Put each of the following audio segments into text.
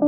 I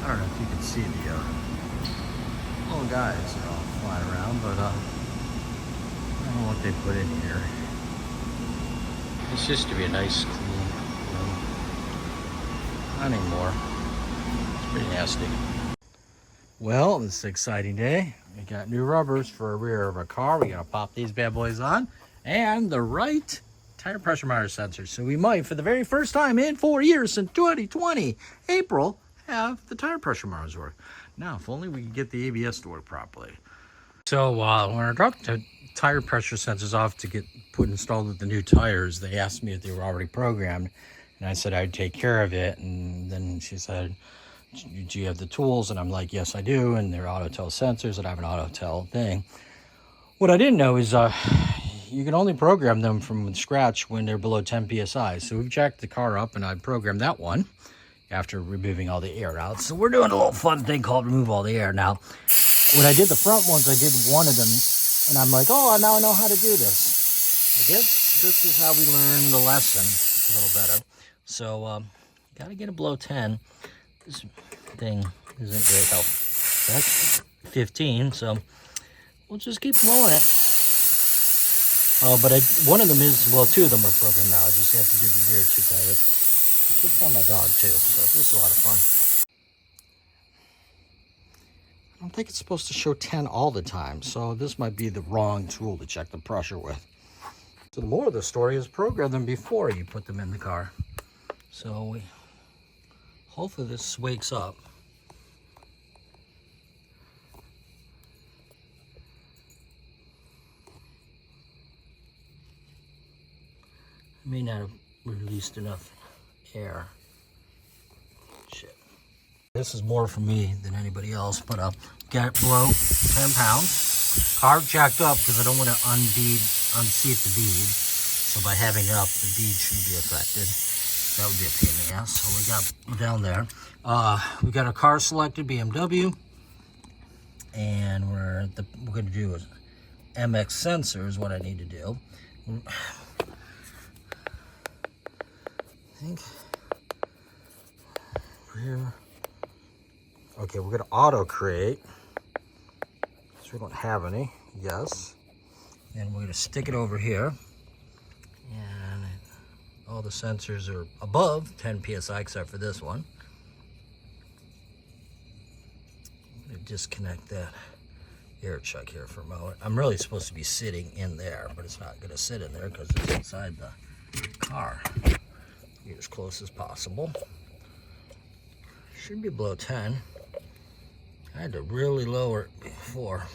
don't know if you can see the little guys are all flying around, but I don't know what they put in here. It's just to be a nice, clean room. Not anymore. It's pretty nasty. Well, this is an exciting day. We got new rubbers for the rear of our car. We're gonna pop these bad boys on, and the right tire pressure monitor sensor. So we might, for the very first time in 4 years since 2020, April, have the tire pressure monitors work. Now, if only we could get the ABS to work properly. So when I dropped the tire pressure sensors off to get installed with the new tires, they asked me if they were already programmed, and I said I'd take care of it. And then she said, do you have the tools? And I'm like, yes, I do. And they're auto-tell sensors, and I have an auto-tell thing. What I didn't know is you can only program them from scratch when they're below 10 psi. So we've jacked the car up, and I programmed that one after removing all the air out. So we're doing a little fun thing called remove all the air. Now, when I did the front ones, I did one of them, and I'm like, oh, now I know how to do this. I guess this is how we learn the lesson a little better. So, got to get it below 10. This thing isn't very helpful. That's 15, so we'll just keep blowing it. But one of them is, well, two of them are programmed now. I just have to do the rear two tires. I should find my dog too, so this is a lot of fun. I don't think it's supposed to show 10 all the time, so this might be the wrong tool to check the pressure with. So the moral of the story is program them before you put them in the car. So hopefully this wakes up. I may not have released enough air. Shit. This is more for me than anybody else, but got it below 10 pounds. Car jacked up because I don't want to unseat the bead. So by having it up, the bead shouldn't be affected. That would be a pain in the ass. So we got down there. We got a car selected, BMW. And we're going to do is MX sensor is what I need to do. I think here. Okay, we're gonna auto create, so we don't have any. Yes, and we're gonna stick it over here, and all the sensors are above 10 psi except for this one. I'm gonna disconnect that air chuck here for a moment. I'm really supposed to be sitting in there, but it's not gonna sit in there because it's inside the car. Get as close as possible. Should be below 10. I had to really lower it before. I'm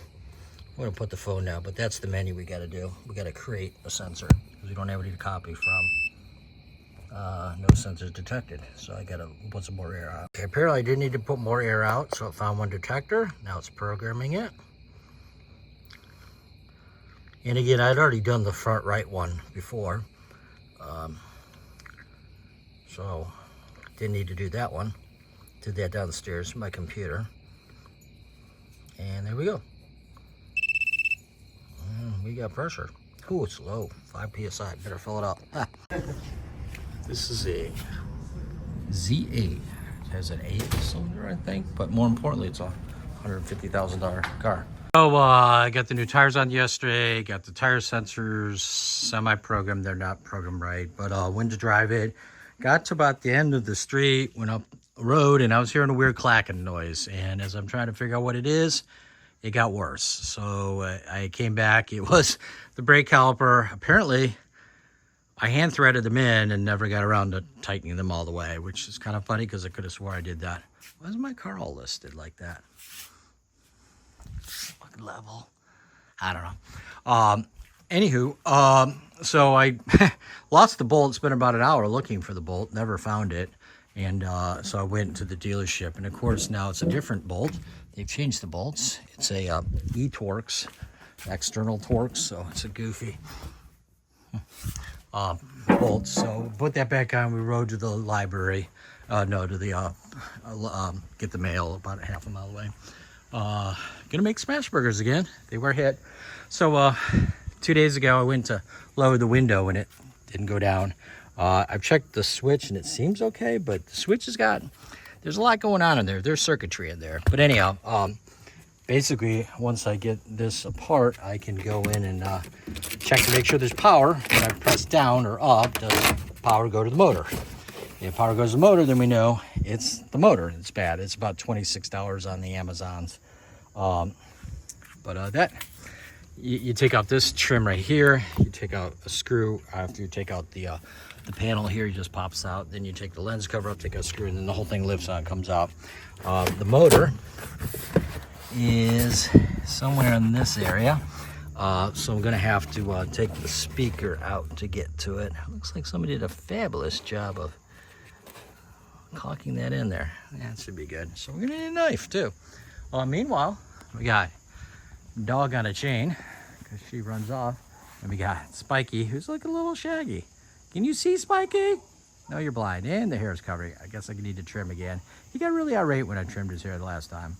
gonna put the phone down, but that's the menu we gotta do. We gotta create a sensor because we don't have any to copy from. No sensors detected, so I gotta put some more air out. Okay, apparently I did need to put more air out, so it found one detector. Now it's programming it. And again, I'd already done the front right one before. So didn't need to do that one. Did that downstairs from my computer. And there we go. And we got pressure. Ooh, it's low, 5 psi. Better fill it up. This is a Z8. It has an 8-cylinder, I think, but more importantly, it's a $150,000 car. So I got the new tires on yesterday, got the tire sensors semi-programmed. They're not programmed right, but went to drive it. Got to about the end of the street, went up a road, and I was hearing a weird clacking noise. And as I'm trying to figure out what it is, it got worse. So I came back. It was the brake caliper. Apparently, I hand threaded them in and never got around to tightening them all the way, which is kind of funny because I could have swore I did that. Why is my car all listed like that? Look level. I don't know. Anywho, so I lost the bolt. Spent about an hour looking for the bolt. Never found it. And so I went to the dealership. And, of course, now it's a different bolt. They've changed the bolts. It's a E-Torx, external Torx, so it's a goofy bolt. So put that back on. We rode to the library. To the get the mail about a half a mile away. Gonna make smash burgers again. They were hit. So 2 days ago I went to lower the window and it didn't go down. I've checked the switch and it seems okay, but the switch has got, there's a lot going on in there. There's circuitry in there. But anyhow, basically once I get this apart, I can go in and check to make sure there's power. When I press down or up, does power go to the motor? If power goes to the motor, then we know it's the motor. It's bad. It's about $26 on the Amazons. That you take out this trim right here. You take out a screw. After you take out the panel here, it just pops out. Then you take the lens cover up, take a screw, and then the whole thing lifts on, comes out. The motor is somewhere in this area. So I'm gonna have to take the speaker out to get to it. Looks like somebody did a fabulous job of caulking that in there. That should be good. So we're gonna need a knife too. Meanwhile, we got dog on a chain because she runs off, and we got Spiky, who's looking a little shaggy. Can you see Spiky? No, you're blind, and the hair is covering. I guess I need to trim again. He got really irate when I trimmed his hair the last time,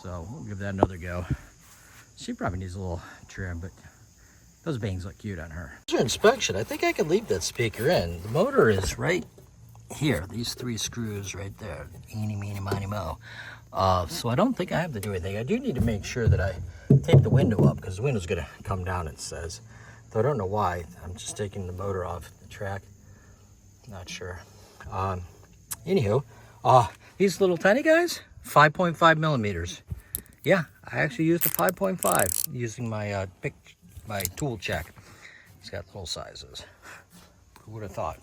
so we'll give that another go. She probably needs a little trim, but those bangs look cute on her. For inspection, I think I can leave that speaker in. The motor is right here, these 3 screws right there. Eeny, meeny, miny, mo. So I don't think I have to do anything. I do need to make sure that I take the window up because the window's going to come down, it says. Though I don't know why. I'm just taking the motor off the track. Not sure. Anywho, these little tiny guys, 5.5 millimeters. Yeah, I actually used a 5.5 using my my tool check. It's got little sizes. Who would have thought?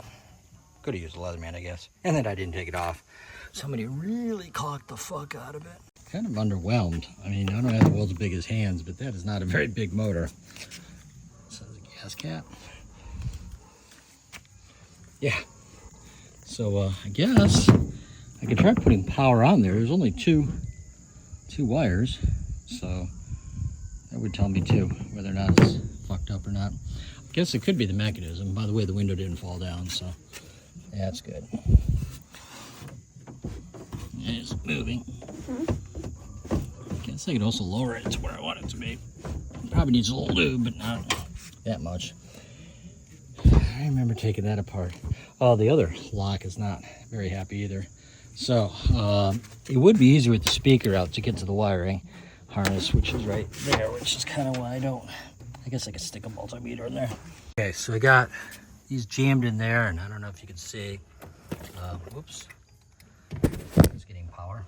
Could have used a Leatherman, I guess. And then I didn't take it off. Somebody really caulked the fuck out of it. Kind of underwhelmed. I mean, I don't have the world's biggest hands, but that is not a very big motor. So there's a gas cap. Yeah. So I guess I could try putting power on there. There's only two wires, so that would tell me too whether or not it's fucked up or not. I guess it could be the mechanism. By the way, the window didn't fall down, so that's good. It's moving. I guess I could also lower it to where I want it to be. Probably needs a little lube, but not that much. I remember taking that apart. Oh, the other lock is not very happy either. So it would be easier with the speaker out to get to the wiring harness, which is right there, which is kind of why I guess I could stick a multimeter in there. Okay, so I got these jammed in there, and I don't know if you can see. Whoops. It's getting power.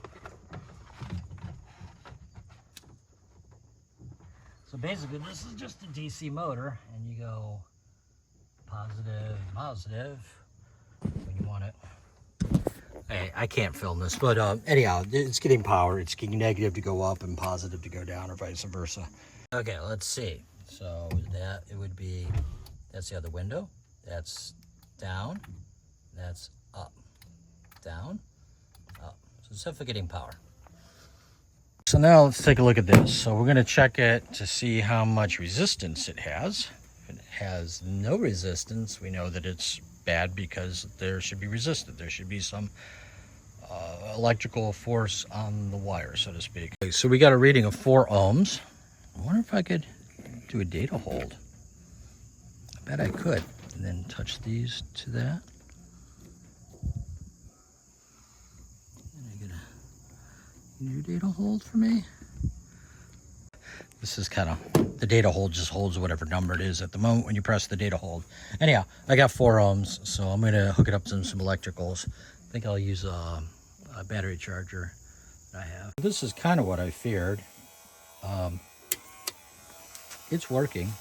So basically, this is just a DC motor, and you go positive when you want it. Hey, I can't film this, but anyhow, it's getting power. It's getting negative to go up and positive to go down, or vice versa. Okay, let's see. So that it would be, that's the other window. That's down. That's up. Down. Up. So it's definitely getting power. So now let's take a look at this. So we're going to check it to see how much resistance it has. If it has no resistance, we know that it's bad because there should be resistance. There should be some electrical force on the wire, so to speak. Okay, so we got a reading of 4 ohms. I wonder if I could do a data hold. I bet I could. And then touch these to that. New data hold for me. This is kind of, the data hold just holds whatever number it is at the moment when you press the data hold. Anyhow, I got 4 ohms, so I'm gonna hook it up to some electricals. I think I'll use a battery charger that I have. This is kind of what I feared. It's working.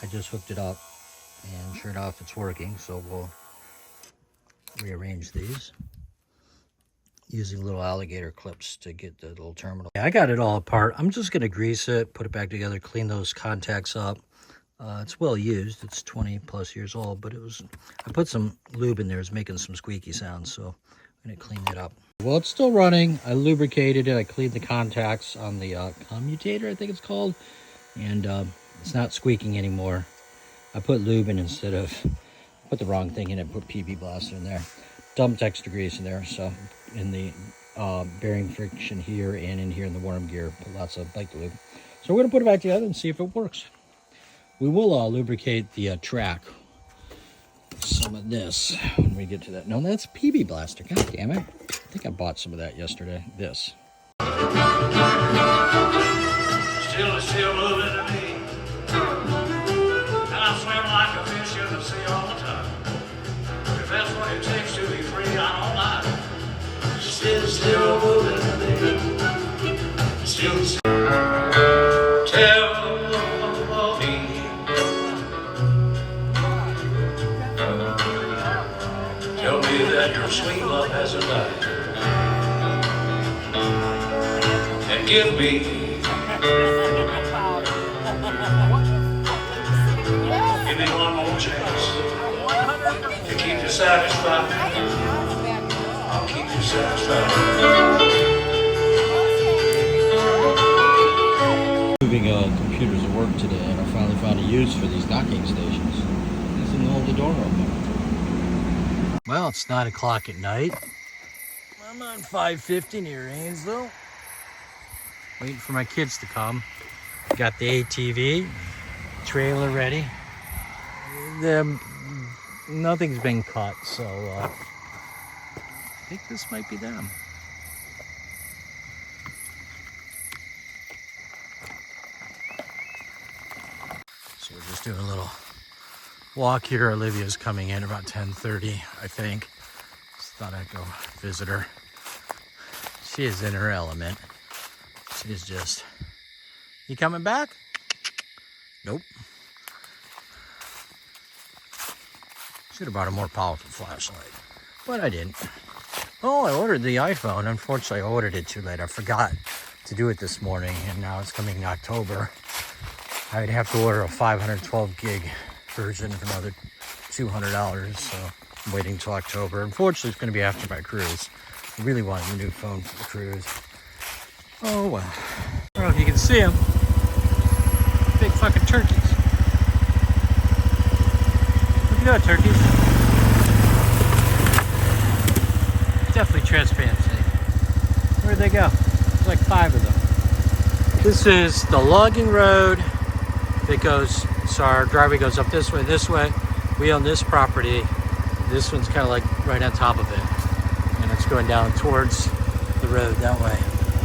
I just hooked it up and sure enough it's working, so we'll rearrange these using little alligator clips to get the little terminal. I got it all apart. I'm just gonna grease it, put it back together, clean those contacts up. It's well used. It's 20 plus years old, but I put some lube in there. It's making some squeaky sounds, so I'm gonna clean it up. Well, it's still running. I lubricated it. I cleaned the contacts on the commutator, I think it's called, and it's not squeaking anymore. I put lube in instead of, put the wrong thing in it, put PB Blaster in there. Dumped extra grease in there, so in the bearing friction here and in here in the worm gear, put lots of bike lube. So we're gonna put it back together and see if it works. We will lubricate the track with some of this when we get to that. No, that's PB Blaster, god damn it. I think I bought some of that yesterday, this. Still moving to me. And I swim like a fish in the sea all the time. If that's what it takes to be free, I don't mind. Still moving to me. Still tell me. Tell me that your sweet love hasn't died. And give me one more chance to keep you satisfied. I'll keep you satisfied. Moving computers at work today, and I finally found a use for these docking stations. These can hold the door open. Well, it's 9 o'clock at night. I'm on 550 near Ainsville. Waiting for my kids to come. Got the ATV, trailer ready. Nothing's been cut, so I think this might be them. So we're just doing a little walk here. Olivia's coming in about 10:30, I think. Just thought I'd go visit her. She is in her element. She's just, you coming back? Nope. Should have brought a more powerful flashlight, but I didn't. Oh, I ordered the iPhone. Unfortunately, I ordered it too late. I forgot to do it this morning, and now it's coming in October. I'd have to order a 512 gig version for another $200, so I'm waiting till October. Unfortunately, it's going to be after my cruise. I really wanted a new phone for the cruise. Oh well. I don't know if you can see them. Big fucking turkeys. Look at that, turkeys. Definitely transparency. Where'd they go? There's like 5 of them. This is the logging road that goes, so our driveway goes up this way. We own this property. This one's kind of like right on top of it. And it's going down towards the road that way.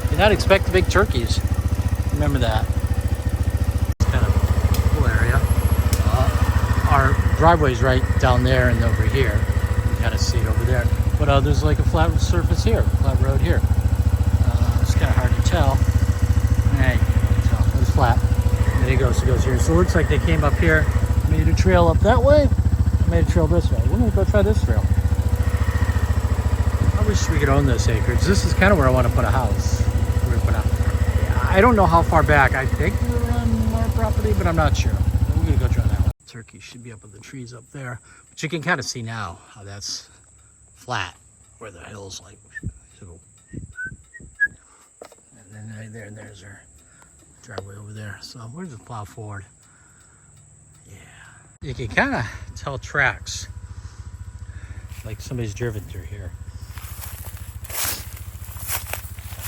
Did not expect the big turkeys. Remember that. It's kind of a cool area. Our driveway's right down there and over here. You kind of see it over there. But there's like a flat surface here, flat road here. It's kind of hard to tell. Hey, you can't tell. It's flat. And then it goes here. So it looks like they came up here, made a trail up that way, made a trail this way. We're gonna go try this trail. I wish we could own this acreage. This is kind of where I want to put a house. I don't know how far back. I think we're on our property, but I'm not sure. We're gonna go try that one. Turkey should be up in the trees up there, but you can kind of see now how that's flat, where the hill's like. So, and then right there, and there's our driveway over there. So we're just plow forward. Yeah, you can kind of tell tracks, like somebody's driven through here.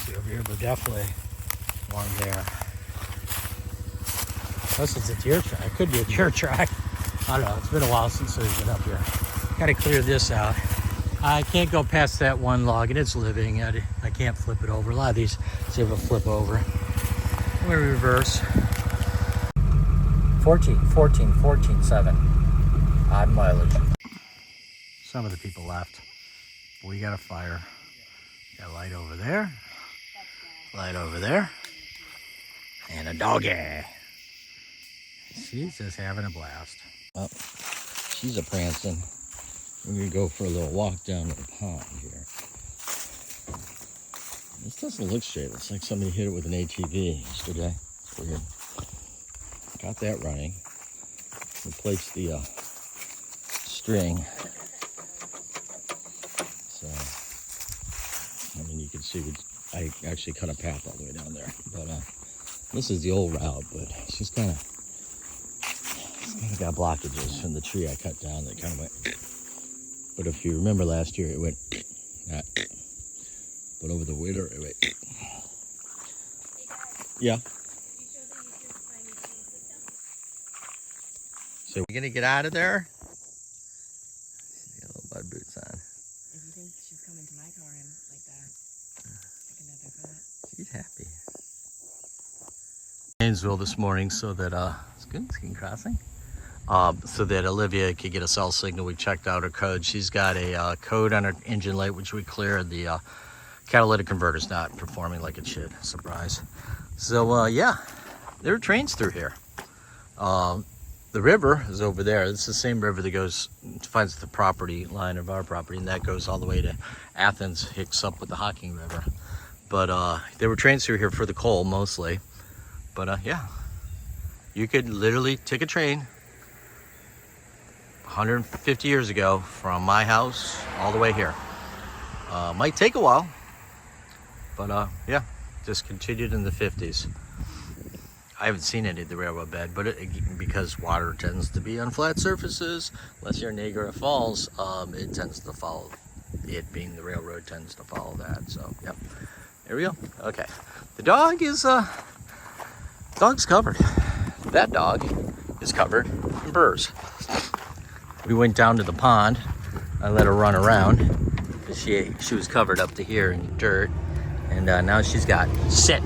See over here, but definitely along there. Unless it's a deer track. It could be a deer track. I don't know. It's been a while since we've been up here. Got to clear this out. I can't go past that one log, and it's living. I can't flip it over. A lot of these, see if I flip over. I'm gonna reverse. 14, 7. Odd mileage. Some of the people left. We got a fire. Got a light over there. Light over there. And a doggy. She's just having a blast. Oh, she's a prancing. We're gonna go for a little walk down to the pond here. This doesn't look straight. It's like somebody hit it with an ATV yesterday. It's weird. Got that running. Replaced the string. So, I mean, you can see I actually cut a path all the way down there. But this is the old route, but she's kind of got blockages from the tree I cut down that kind of went. But if you remember last year, it went that. But over the winter, it went. Yeah. So we're gonna get out of there. She's got little mud boots on. If you think she's coming to my car and like that, take another thought. She's happy. Gainesville this morning, so that it's good. It's getting crossing. So that Olivia could get a cell signal. We checked out her code. She's got a code on her engine light, which we cleared. The catalytic converter's not performing like it should. Surprise. So yeah, there are trains through here. The river is over there. It's the same river that goes, finds the property line of our property, and that goes all the way to Athens, hooks up with the Hocking River. But there were trains through here for the coal mostly. But yeah, you could literally take a train 150 years ago from my house all the way here. Might take a while, but yeah, just continued in the 50s. I haven't seen any of the railroad bed, but because water tends to be on flat surfaces, unless you're in Niagara Falls, it tends to follow, it being the railroad tends to follow that. So, yep, there we go. Okay, the dog is, dog's covered. That dog is covered in burrs. We went down to the pond. I let her run around. She was covered up to here in dirt, and now she's got sit.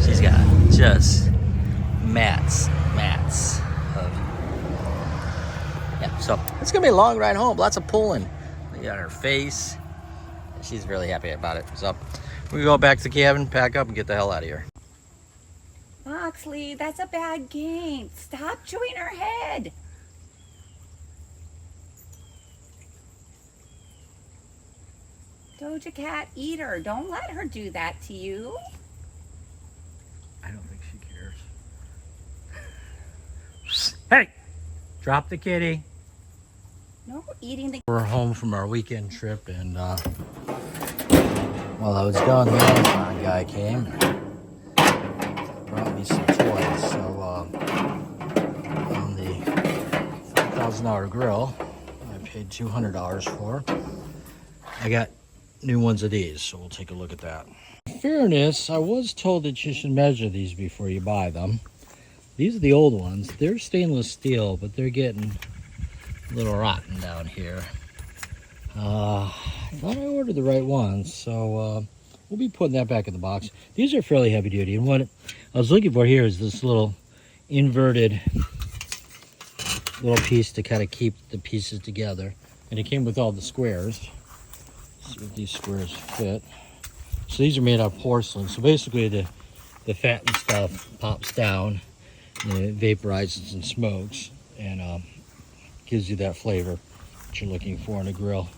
She's got just mats of, yeah. So it's gonna be a long ride home. Lots of pulling. We got her face. She's really happy about it. So we go back to the cabin, pack up, and get the hell out of here. Moxley, that's a bad game. Stop chewing her head. Doja Cat, eat her. Don't let her do that to you. I don't think she cares. Hey, drop the kitty. No eating the... We're home from our weekend trip, and while I was gone, the Amazon guy came and brought me some toys. So on the $1,000 grill I paid $200 for, I got new ones of these, so we'll take a look at that. In fairness, I was told that you should measure these before you buy them. These are the old ones. They're stainless steel, but they're getting a little rotten down here. I thought I ordered the right ones, so we'll be putting that back in the box. These are fairly heavy duty, and what I was looking for here is this little inverted little piece to kind of keep the pieces together. And it came with all the squares. See if these squares fit. So these are made out of porcelain. So basically the fat and stuff pops down, and it vaporizes and smokes, and gives you that flavor that you're looking for in a grill.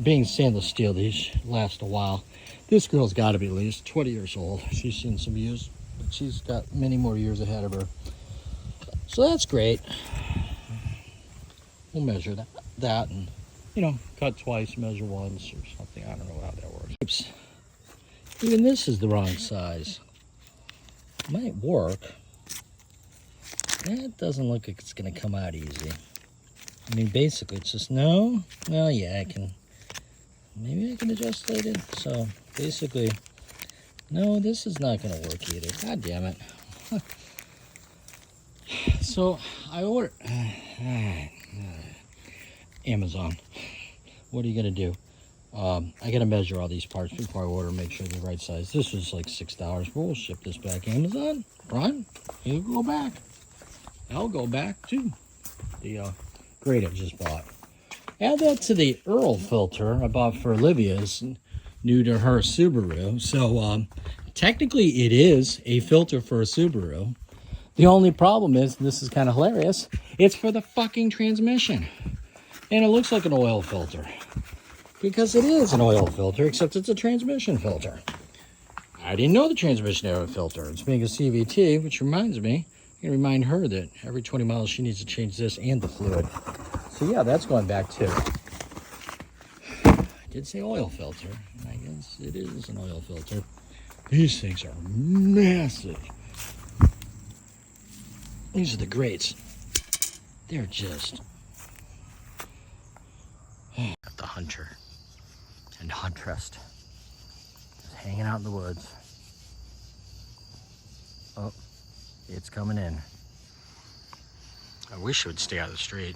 Being stainless steel, these last a while. This girl's got to be at least 20 years old. She's seen some use, but she's got many more years ahead of her. So that's great. We'll measure that and, you know, cut twice, measure once or something. I don't know how that works. Oops. Even this is the wrong size. Might work. That doesn't look like it's going to come out easy. I mean, basically, it's just, no. Well, yeah, I can. Maybe I can adjust later. So, basically, no, this is not going to work either. God damn it. So, I ordered. Amazon. What are you gonna do? I gotta measure all these parts before I order, make sure they're the right size. This was like $6, but we'll ship this back. Amazon, Ron, you go back. I'll go back too. The grate I just bought. Add that to the Earl filter I bought for Olivia's, new to her Subaru. So technically it is a filter for a Subaru. The only problem is, and this is kind of hilarious, it's for the fucking transmission. And it looks like an oil filter. Because it is an oil filter, except it's a transmission filter. I didn't know the transmission had a filter. It's being a CVT, which reminds me, I'm going to remind her that every 20 miles she needs to change this and the fluid. So yeah, that's going back too. I did say oil filter. I guess it is an oil filter. These things are massive. These are the grates. They're just... The hunter and huntress just hanging out in the woods. Oh, it's coming in. I wish it would stay out of the street.